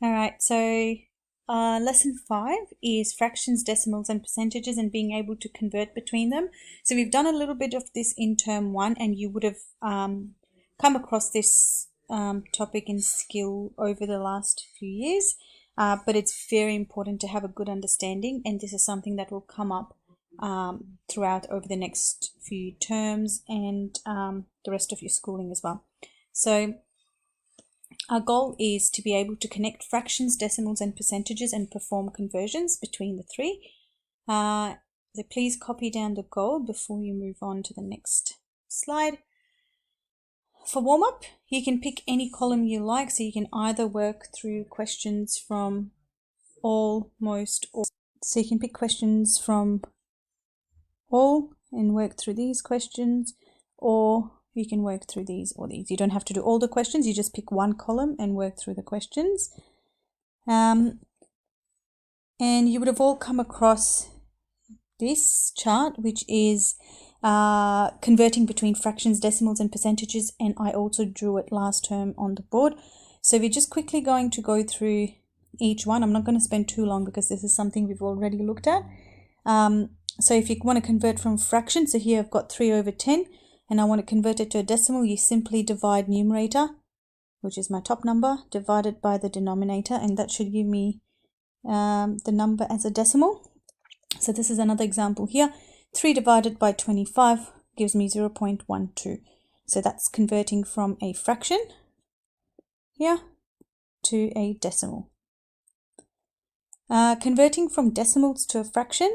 All right, so lesson 5 is fractions, decimals, and percentages and being able to convert between them. So we've done a little bit of this in term 1, and you would have come across this topic in skill over the last few years, but it's very important to have a good understanding, and this is something that will come up throughout over the next few terms and the rest of your schooling as well. So our goal is to be able to connect fractions, decimals, and percentages and perform conversions between the three. So please copy down the goal before you move on to the next slide. For warm-up, you can pick any column you like, so you can either work through questions from all, most, or. So you can pick questions from all and work through these questions, or you can work through these or these. You don't have to do all the questions, you just pick one column and work through the questions. And you would have all come across this chart, which is converting between fractions, decimals, and percentages, and I also drew it last term on the board. So we're just quickly going to go through each one. I'm not going to spend too long because this is something we've already looked at. So if you want to convert from fractions, so here I've got 3/10, and I want to convert it to a decimal, you simply divide numerator, which is my top number, divided by the denominator, and that should give me the number as a decimal. So this is another example here. 3 divided by 25 gives me 0.12. So that's converting from a fraction here to a decimal. Converting from decimals to a fraction.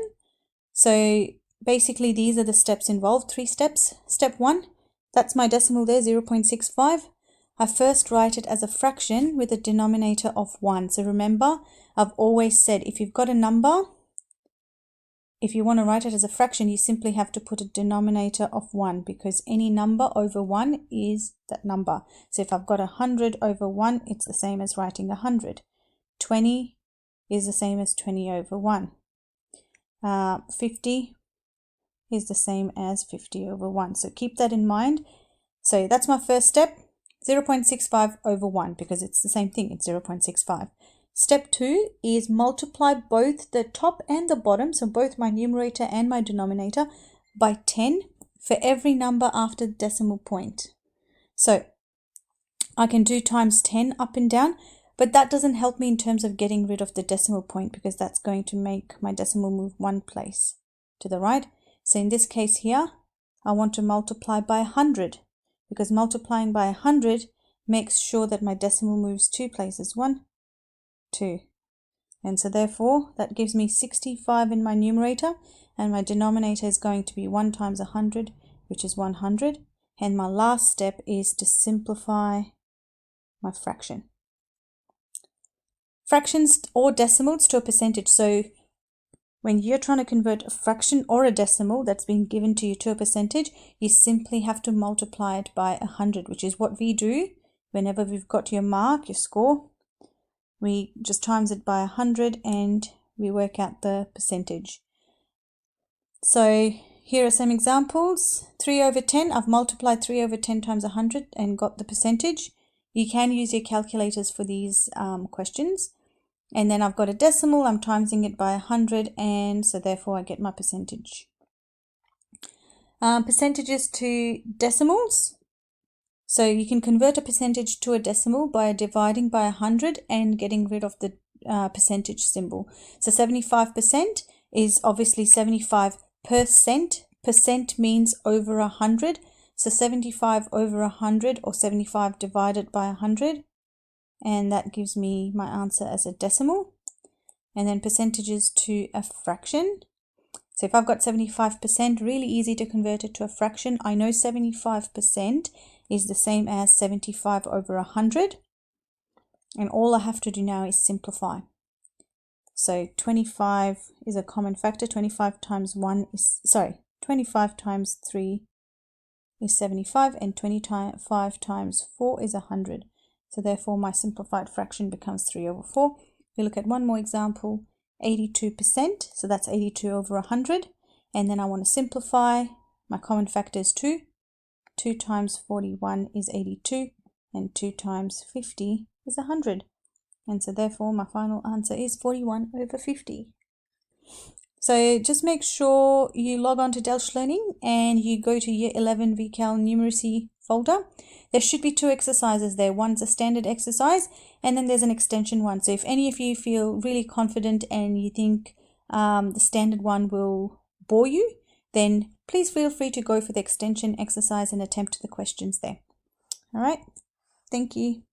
So basically these are the steps involved, 3 steps. Step 1, that's my decimal there, 0.65. I first write it as a fraction with a denominator of 1. So remember, I've always said if you've got a number, if you want to write it as a fraction, you simply have to put a denominator of 1, because any number over 1 is that number. So if I've got 100 over 1, it's the same as writing 100. 20 is the same as 20 over 1. 50 is the same as 50 over 1. So keep that in mind. So that's my first step, 0.65 over 1, because it's the same thing, it's 0.65. Step 2 is multiply both the top and the bottom, so both my numerator and my denominator, by 10 for every number after the decimal point. So I can do times 10 up and down, but that doesn't help me in terms of getting rid of the decimal point, because that's going to make my decimal move one place to the right. So in this case here, I want to multiply by 100, because multiplying by 100 makes sure that my decimal moves 2 places, 1, 2. And so therefore that gives me 65 in my numerator, and my denominator is going to be 1 times 100, which is 100. And my last step is to simplify my fraction. Fractions or decimals to a percentage. So when you're trying to convert a fraction or a decimal that's been given to you to a percentage, you simply have to multiply it by 100, which is what we do whenever we've got your mark, your score. We just times it by 100 and we work out the percentage. So here are some examples. 3/10, I've multiplied 3/10 times 100 and got the percentage. You can use your calculators for these questions. And then I've got a decimal, I'm timesing it by 100, and so therefore I get my percentage. Percentages to decimals. So you can convert a percentage to a decimal by dividing by 100 and getting rid of the percentage symbol. So 75% is obviously 75%. Percent means over 100. So 75 over 100, or 75 divided by 100. And that gives me my answer as a decimal. And then percentages to a fraction. So if I've got 75%, really easy to convert it to a fraction. I know 75% is the same as 75 over 100. And all I have to do now is simplify. So 25 is a common factor. 25 times 25 times 3 is 75, and 25 times 4 is 100. So therefore my simplified fraction becomes 3/4. We look at one more example, 82%. So that's 82 over 100. And then I want to simplify. My common factor is 2. 2 times 41 is 82. And 2 times 50 is 100. And so therefore my final answer is 41/50. So just make sure you log on to Delsh Learning and you go to Year 11 VCAL Numeracy folder. There should be two exercises there. One's a standard exercise and then there's an extension one. So if any of you feel really confident and you think the standard one will bore you, then please feel free to go for the extension exercise and attempt the questions there. All right, thank you.